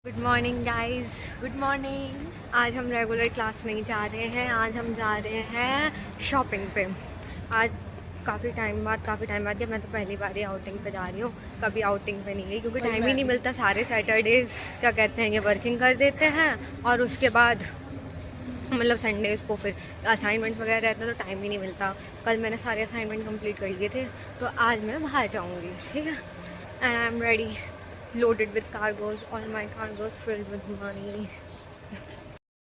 Good morning guys. Good morning. आज हम regular class नहीं जा रहे हैं, आज हम जा रहे हैं शॉपिंग पे। आज काफ़ी टाइम बाद या मैं तो पहली बार ही आउटिंग पे जा रही हूँ। कभी आउटिंग पे नहीं गई क्योंकि टाइम ही नहीं मिलता। सारे सैटरडेज़ क्या कहते हैं ये वर्किंग कर देते हैं और उसके बाद मतलब संडेज़ को फिर असाइनमेंट्स वगैरह रहते हैं तो टाइम ही नहीं मिलता। कल मैंने सारे असाइनमेंट कंप्लीट कर लिए थे तो आज मैं बाहर जाऊँगी, ठीक है। And I am ready, loaded with cargos, all my cargos filled with money.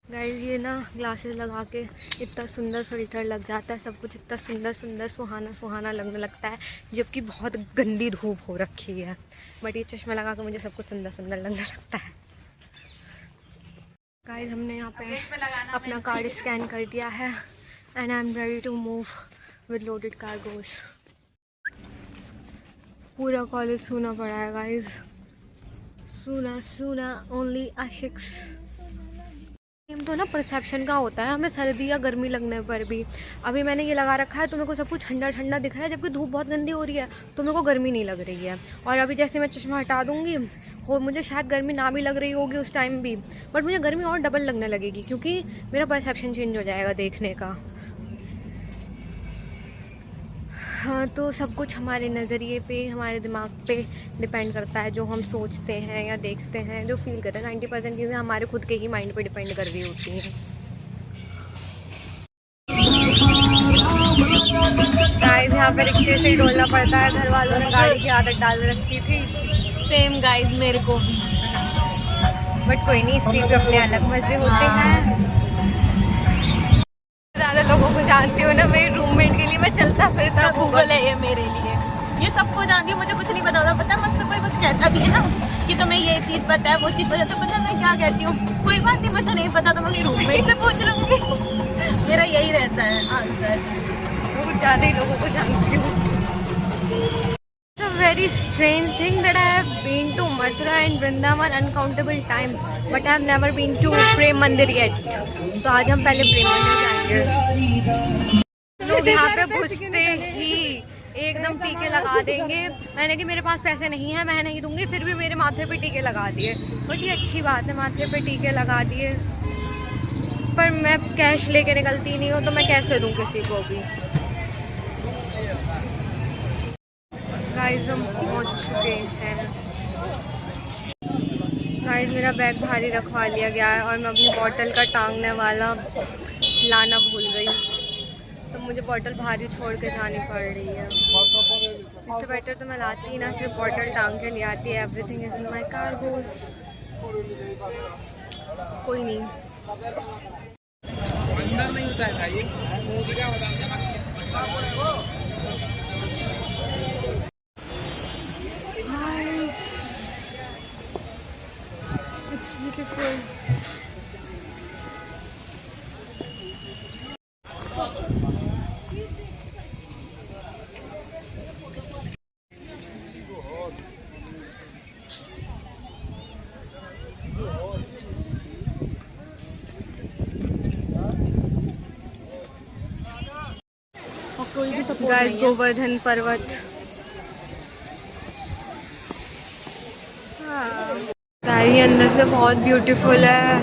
Guys ये ना ग्लासेस लगा के इतना सुंदर फ़िल्टर लग जाता है, सब कुछ इतना सुंदर सुंदर सुहाना सुहाना लगने लगता है, जबकि बहुत गंदी धूप हो रखी है। बट ये चश्मा लगा के मुझे सब कुछ सुंदर सुंदर लगने लगता है। गाइस हमने यहाँ पे अपना कार्ड स्कैन कर दिया है and I am ready to move with loaded cargos. पूरा कॉलेज सूना पड़ा है गाइस, सुना सुना ओनली आशिक्स। तो ना परसेप्शन का होता है, हमें सर्दी या गर्मी लगने पर भी। अभी मैंने ये लगा रखा है तो मेरे को सब कुछ ठंडा ठंडा दिख रहा है, जबकि धूप बहुत गंदी हो रही है तो मेरे को गर्मी नहीं लग रही है। और अभी जैसे मैं चश्मा हटा दूंगी हो मुझे शायद गर्मी ना भी लग रही होगी उस टाइम भी, बट मुझे गर्मी और डबल लगने लगेगी क्योंकि मेरा परसेप्शन चेंज हो जाएगा देखने का। हाँ, तो सब कुछ हमारे नज़रिए पे, हमारे दिमाग पे डिपेंड करता है। जो हम सोचते हैं या देखते हैं, जो फील करते हैं, 90% चीज़ें हमारे खुद के ही माइंड पे डिपेंड कर रही होती हैं। गाइस यहाँ पे रिक्शे से ही डोलना पड़ता है, घर वालों ने गाड़ी की आदत डाल रखी थी। सेम गाइस मेरे को भी, बट कोई नहीं, इसके भी अपने अलग मज़े होते हैं। ज़्यादा लोगों को जानती हूँ ना, मेरी रूममेट के लिए मैं चलता फिरता गूगल है ये मेरे लिए। ये सबको जानती है, मुझे कुछ नहीं पता होता। पता है मुझसे कोई कुछ कहता भी है ना कि तुम्हें ये चीज़ पता है वो चीज़ पता है, तो पता मैं क्या कहती हूँ, कोई बात नहीं मुझे नहीं पता तो मैं अपनी रूममेट से पूछ लूँगी। मेरा यही रहता है आंसर। मैं कुछ ज़्यादा ही लोगों को जानती हूँ। It's a very strange thing that I have been to Mathura and Vrindavan uncountable times, but I have never been to प्रेम मंदिर yet. तो आज हम पहले प्रेम मंदिर जाएंगे। लोग यहाँ पे घुसते ही एकदम टीके लगा देंगे। मैंने कि मेरे पास पैसे नहीं है, मैं नहीं दूंगी, फिर भी मेरे माथे पे टीके लगा दिए। बट ये अच्छी बात है, माथे पे टीके लगा दिए, पर मैं कैश लेके निकलती नहीं हूँ तो मैं कैसे दूँ किसी को भी। गाइस हम पहुँच चुके हैं। गाइस मेरा बैग भारी रखवा लिया गया है और मैं अपनी बॉटल का टांगने वाला लाना भूल गई, तो मुझे बॉटल भारी छोड़ के जानी पड़ रही है। इससे बेटर तो मैं लाती ही ना, सिर्फ बॉटल टांग के ले आती है। Everything is in my cargos. कोई नहीं, अंदर नहीं होता है ये इट्स ब्यूटीफुल। गाइस गोवर्धन पर्वत, ये अंदर से बहुत ब्यूटीफुल है।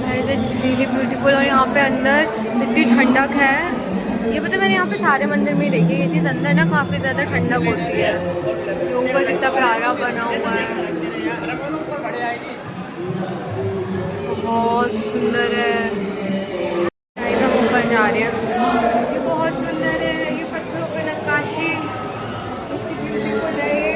Guys it's really beautiful. और यहाँ पे अंदर इतनी ठंडक है, ये पता मैंने यहाँ पे सारे मंदिर में ही देखी ये चीज़, अंदर ना काफ़ी ज़्यादा ठंडक होती है। ये ऊपर कितना प्यारा बना हुआ है, बहुत सुंदर है। हम ऊपर जा रहे हैं, ये बहुत सुंदर है, ये पत्थरों पे नक्काशी इतनी ब्यूटीफुल है ये।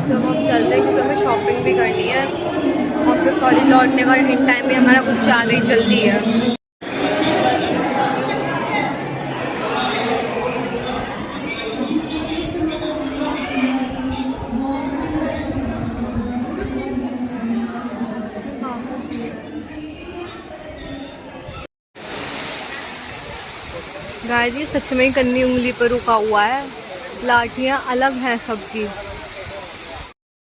तो हम चलते हैं क्योंकि हमें शॉपिंग भी करनी है और फिर कॉलेज लौटने का टाइम भी हमारा कुछ ज़्यादा ही जल्दी है। गाइस ये सच में ही कन्नी उंगली पर रुका हुआ है, लाठियाँ अलग हैं सबकी।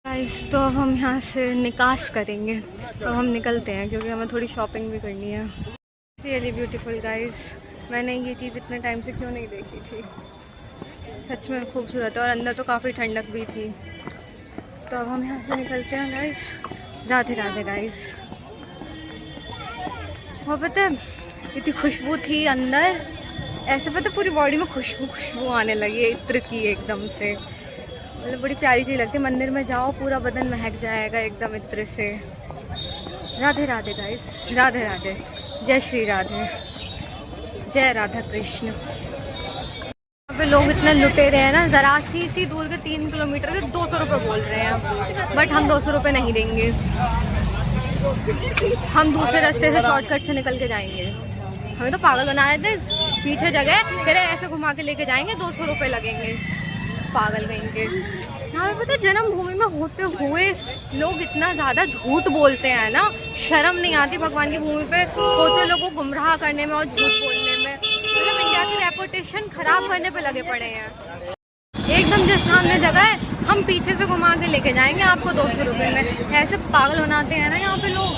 गाइस तो अब हम यहाँ से निकास करेंगे, अब हम निकलते हैं क्योंकि हमें थोड़ी शॉपिंग भी करनी है। रियली ब्यूटीफुल गाइस, मैंने ये चीज़ इतने टाइम से क्यों नहीं देखी थी, सच में खूबसूरत है और अंदर तो काफ़ी ठंडक भी थी। तो अब हम यहाँ से निकलते हैं गाइस। राधे राधे गाइस। और पता है इतनी खुशबू थी अंदर, ऐसे पता पूरी बॉडी में खुशबू आने लगी है इत्र की एकदम से, मतलब बड़ी प्यारी चीज़ लगती है। मंदिर में जाओ पूरा बदन महक जाएगा एकदम इत्र से। राधे राधे गाइस, राधे राधे, जय श्री राधे, जय राधा कृष्ण। यहाँ पे लोग इतने लुटे रहे हैं ना, ज़रा सी दूर के 3 किलोमीटर के 200 रुपये बोल रहे हैं, बट हम 200 रुपये नहीं देंगे। हम दूसरे रास्ते से शॉर्टकट से निकल के जाएंगे। हमें तो पागल बनाए थे, पीछे जगह फिर ऐसे घुमा के लेके जाएंगे, 200 रुपये लगेंगे, पागल कहेंगे। यहाँ पे पता है जन्मभूमि में होते हुए लोग इतना ज़्यादा झूठ बोलते हैं ना, शर्म नहीं आती भगवान की भूमि पे होते लोगों को गुमराह करने में और झूठ बोलने में। मतलब इंडिया की रेपुटेशन खराब करने पे लगे पड़े हैं। एकदम जिस सामने जगह है हम पीछे से घुमा के लेके जाएंगे आपको 200 रुपये में, ऐसे पागल बनाते हैं ना यहाँ पे लोग।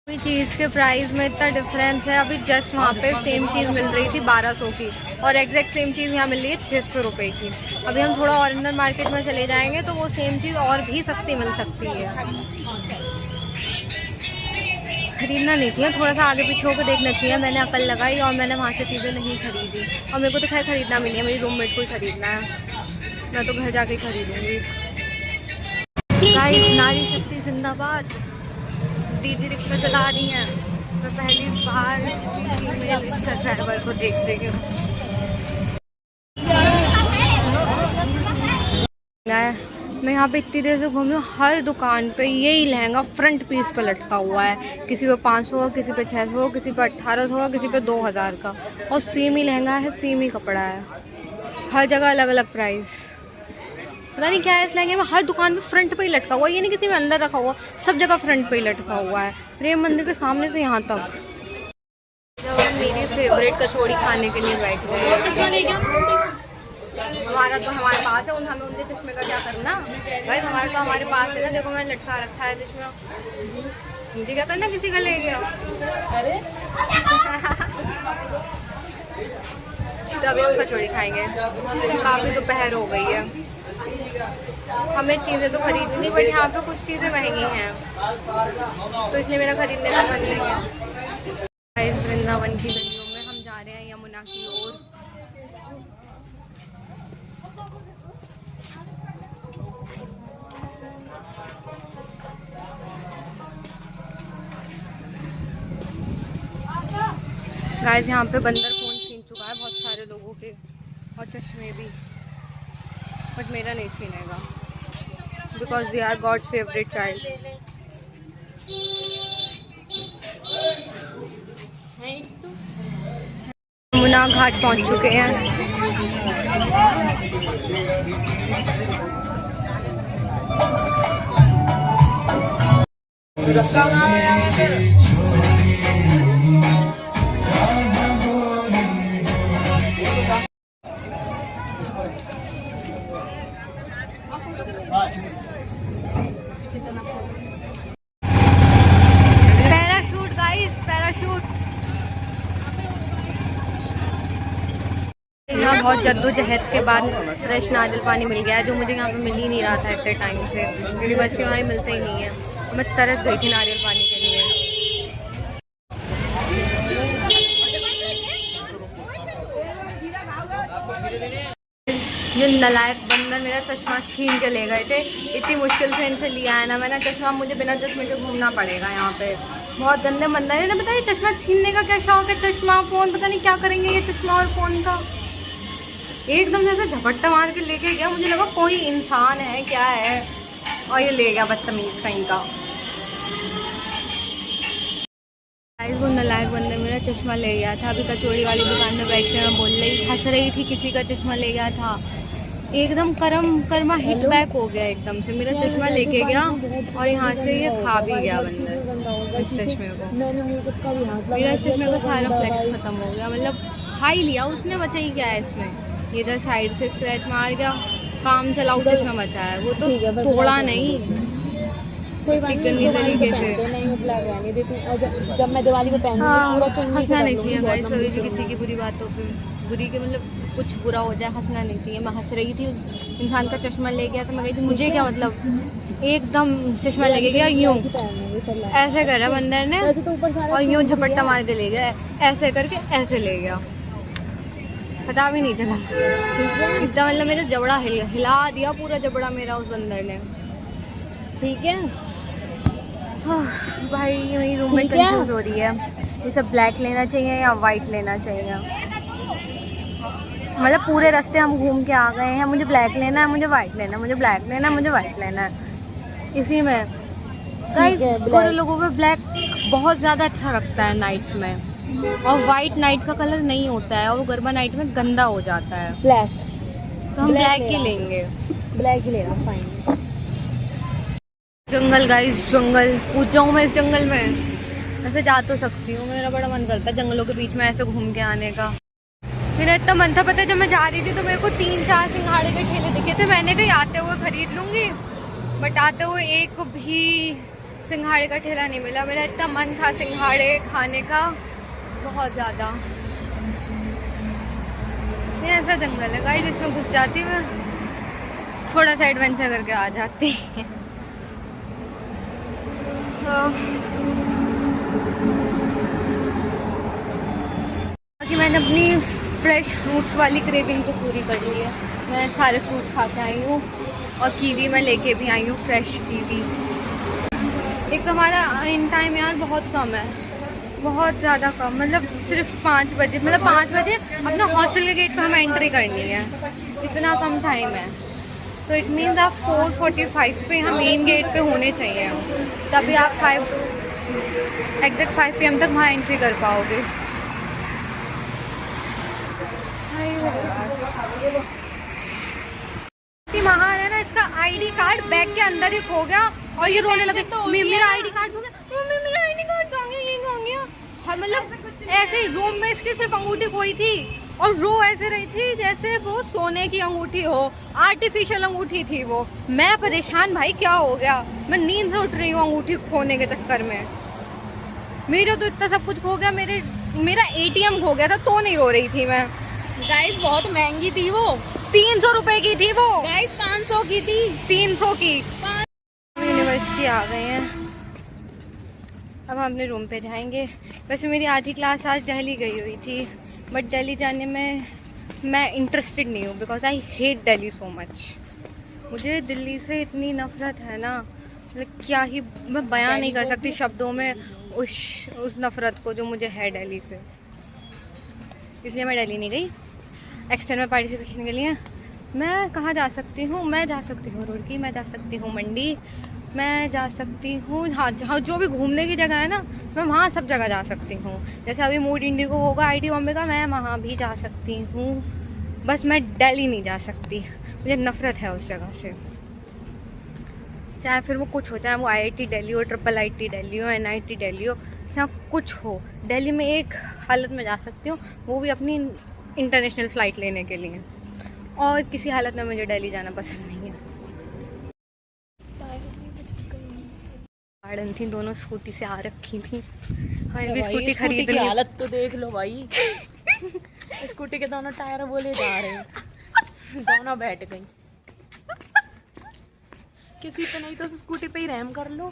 कोई चीज़ के प्राइस में इतना डिफरेंस है। अभी जस्ट वहाँ पे सेम चीज़ मिल रही थी 1200 की और एग्जैक्ट सेम चीज़ यहाँ मिल रही है 600 रुपये की। अभी हम थोड़ा और अंदर मार्केट में चले जाएंगे तो वो सेम चीज़ और भी सस्ती मिल सकती है। खरीदना नहीं चाहिए, थोड़ा सा आगे पीछे होकर देखना चाहिए। मैंने अकल लगाई और मैंने वहाँ से चीज़ें नहीं खरीदी, और मेरे को तो खैर खरीदना भी नहीं है, मेरी रूममेट को ही खरीदना है, मैं तो घर जाके खरीदूँगी। गाइस नारी शक्ति जिंदाबाद। दीदी रिक्शा चला रही हैं, मैं पहली बार फीमेल रिक्शा ड्राइवर को देख रही हूँ। मैं यहाँ पे इतनी देर से घूम रही हूँ, हर दुकान पे यही लहंगा फ्रंट पीस पे लटका हुआ है। किसी पे 500, किसी पे 600, किसी पे 1800, किसी पे 2000 का, और सेम ही लहंगा है, सेम ही कपड़ा है, हर जगह अलग अलग प्राइस। पता नहीं क्या है इस लहंगे में, हर दुकान पे फ्रंट पे ही लटका हुआ है, ये नहीं किसी में अंदर रखा हुआ, सब जगह फ्रंट पे ही लटका हुआ है, प्रेम मंदिर के सामने से यहाँ तक। जब हम मेरी फेवरेट कचौड़ी खाने के लिए बैठ गए, हमारा तो हमारे पास है, हमें उनके चश्मे का क्या करना। गाइस हमारा तो हमारे पास है ना, देखो मैं लटका रखा है चश्मा, मुझे क्या करना किसी का ले गया। तो अभी हम कचौड़ी खाएंगे, काफ़ी दोपहर हो गई है। हमें चीज़ें तो खरीदनी थी बट यहाँ पे कुछ चीज़ें महंगी हैं, तो इसलिए मेरा खरीदने का मन नहीं है। गाइस वृंदावन की गलियों में हम जा रहे हैं यमुना की ओर। गाइस यहाँ पे बंदर फोन छीन चुका है बहुत सारे लोगों के, और चश्मे भी, बट मेरा नहीं छीनेगा, because we are God's favourite child. Yamuna Ghat पहुँच चुके हैं। Parachute guys, parachute. यहाँ बहुत जद्दोजहद के बाद फ्रेश नारियल पानी मिल गया है, जो मुझे यहाँ पे मिल ही नहीं रहा था इतने टाइम से, यूनिवर्सिटी में मिलता ही नहीं है। मैं तरस गई थी नारियल पानी के लिए। ये नलायक बंदर मेरा चश्मा छीन के ले गए थे, इतनी मुश्किल से इनसे लिया है ना मैंने चश्मा, मुझे बिना चश्मे के घूमना पड़ेगा यहाँ पे। बहुत गंदे बंदर है ना, पता है चश्मा छीनने का क्या शौक है, चश्मा फ़ोन पता नहीं क्या करेंगे ये चश्मा और फ़ोन का। एकदम जैसे झपट्टा मार के लेके गया, मुझे लगा कोई इंसान है क्या है, और ये ले गया बदतमीज कहीं का। वो नलायक बंदे मेरा चश्मा ले गया था। अभी कचौड़ी वाली दुकान में बैठ के मैं बोल रही, हंस रही थी, किसी का चश्मा ले गया था। एकदम कर्मा हिट बैक हो गया, एकदम से मेरा चश्मा लेके गया और यहाँ से ये खा भी गया बंदर इस चश्मे को। मेरा इस चश्मे का सारा फ्लेक्स ख़त्म हो गया, मतलब खा ही लिया उसने, बचा ही क्या है इसमें। ये इधर साइड से स्क्रैच मार गया, काम चलाऊ चश्मा बचा है, वो तो ठीक है, बस तोड़ा मैं नहीं। कोई बात टिकनी नहीं, तरीके से। नहीं मैं ब्लैक रहने देती हूँ। जब मैं दिवाली पे पहनूंगी हाँ, पूरा चुन्नी हंसना से नहीं कर चाहिए लूंगी, गाइस, बहुत कभी लंबी भी किसी की बुरी बातों पे, बुरी के मतलब कुछ बुरा हो जाए, हंसना नहीं चाहिए। मैं हंस रही थी, उस इंसान का चश्मा ले गया तो मैं कही थी मुझे क्या मतलब, एकदम चश्मा ले गया यूं, ऐसे करा बंदर ने वैसे तो ऊपर सारा और यूं सूट झपट्टा दिया। मार के ले गया, ऐसे करके ऐसे ले गया, पता भी नहीं चला। ठीक है, इतना मतलब मेरा जबड़ा हिला दिया पूरा जबड़ा मेरा उस बंदर ने। ठीक है। भाई मेरी रूममेट ठीक है। कंफ्यूज हो रही है, ये सब ब्लैक लेना चाहिए या वाइट लेना चाहिए। मतलब पूरे रास्ते हम घूम के आ गए हैं, मुझे ब्लैक लेना है, मुझे वाइट लेना है, मुझे ब्लैक लेना है, मुझे वाइट लेना है। इसी में गाइस है, black। गोरे लोगों पे ब्लैक बहुत ज़्यादा अच्छा लगता है नाइट में, और वाइट नाइट का कलर नहीं होता है, और वो गरबा नाइट में गंदा हो जाता है, ब्लैक, तो हम Black ब्लैक ही लेंगे। ब्लैक ही लेना, फाइन। जंगल गाइस, जंगल पूछ जाऊँ मैं इस जंगल में, ऐसे जा तो सकती हूँ, मेरा बड़ा मन करता है जंगलों के बीच में ऐसे घूम के आने का। मेरा इतना मन था, पता है जब मैं जा रही थी तो मेरे को 3-4 सिंघाड़े के ठेले दिखे थे, मैंने कहीं आते हुए खरीद लूँगी, बट आते हुए एक भी सिंघाड़े का ठेला नहीं मिला। मेरा इतना मन था सिंघाड़े खाने का बहुत ज़्यादा। ये ऐसा जंगल है गाइस, इसमें घुस जाती मैं, थोड़ा सा एडवेंचर करके आ जाती है। बाकी मैंने अपनी फ्रेश फ्रूट्स वाली क्रेविंग तो पूरी कर ली है, मैं सारे फ्रूट्स खा के आई हूँ, और कीवी मैं लेके भी आई हूँ, फ्रेश कीवी। एक तो हमारा इन टाइम यार बहुत कम है, बहुत ज़्यादा कम, मतलब सिर्फ 5 बजे, मतलब 5 बजे अपना हॉस्टल के गेट पे हमें एंट्री करनी है, इतना कम टाइम है। तो इट मीन्स आप 4:45 पे हम मेन गेट पे होने चाहिए, तभी आप 5 PM तक वहाँ एंट्री कर पाओगे। महान है ना, इसका आईडी कार्ड बैग के अंदर ही खो गया, और ये रोने लगे मेरा आईडी कार्ड खो गया, मम्मी मेरा आईडी कार्ड कहाँ गया, ये कहाँ गया। हाँ मतलब ऐसे ही रूम में इसकी सिर्फ अंगूठी खोई थी, और रो ऐसे रही थी जैसे वो सोने की अंगूठी हो, आर्टिफिशियल अंगूठी थी वो। मैं परेशान, भाई क्या हो गया, मैं नींद से उठ रही हूँ अंगूठी खोने के चक्कर में। मेरा तो इतना सब कुछ खो गया, मेरा ATM खो गया था तो नहीं रो रही थी मैं। गाइस बहुत महंगी थी वो, 300 रुपए की थी वो, गाइस 500 की थी, 300 की। यूनिवर्सिटी आ गए हैं, अब हम अपने रूम पे जाएंगे। वैसे मेरी आधी क्लास आज दिल्ली गई हुई थी, बट दिल्ली जाने में मैं इंटरेस्टेड नहीं हूँ, because I hate Delhi so much. मुझे दिल्ली से इतनी नफरत है ना, मतलब क्या ही मैं बयान नहीं कर सकती शब्दों में उस नफरत को जो मुझे है दिल्ली से। इसलिए मैं दिल्ली नहीं गई एक्सटर्नल पार्टिसिपेशन के लिए। मैं कहाँ जा सकती हूँ, मैं जा सकती हूँ रुड़की, मैं जा सकती हूँ मंडी, मैं जा सकती हूँ, हाँ जहाँ जो भी घूमने की जगह है ना, मैं वहाँ सब जगह जा सकती हूँ। जैसे अभी मूड इंडिगो होगा IT बॉम्बे का, मैं वहाँ भी जा सकती हूँ, बस मैं दिल्ली नहीं जा सकती, मुझे नफरत है उस जगह से। चाहे फिर वो कुछ हो, चाहे वो IIT दिल्ली हो, IIT दिल्ली हो, NIT दिल्ली हो, चाहे कुछ हो, दिल्ली में एक हालत में जा सकती हूँ, वो भी अपनी इंटरनेशनल फ़्लाइट लेने के लिए, और किसी हालत में मुझे दिल्ली जाना पसंद नहीं है। गार्डन थी, दोनों स्कूटी से आ रखी थी, हमें भी स्कूटी खरीद ली। हालत तो देख लो भाई। स्कूटी के दोनों टायर बोले जा रहे हैं, दोनों बैठ गई। किसी पे नहीं तो उस स्कूटी पे ही रहम कर लो,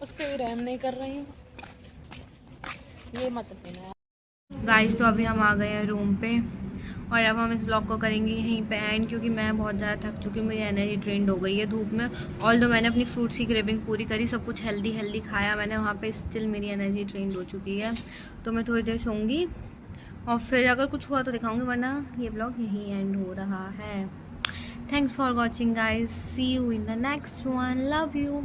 उस पे भी रहम नहीं कर रही हूँ, ये मत देना। गाइस तो अभी हम आ गए हैं रूम पे, और अब हम इस ब्लॉग को करेंगे यहीं पे एंड, क्योंकि मैं बहुत ज़्यादा थक चुकी हूँ, मेरी एनर्जी ड्रेन्ड हो गई है धूप में। ऑल्दो मैंने अपनी फ्रूट्स की क्रेविंग पूरी करी, सब कुछ हेल्दी खाया मैंने वहाँ पे, स्टिल मेरी एनर्जी ड्रेन्ड हो चुकी है। तो मैं थोड़ी देर सोऊंगी और फिर अगर कुछ हुआ तो दिखाऊंगी, वरना ये ब्लॉग यहीं एंड हो रहा है। Thanks for watching guys, see you in the next one, love you.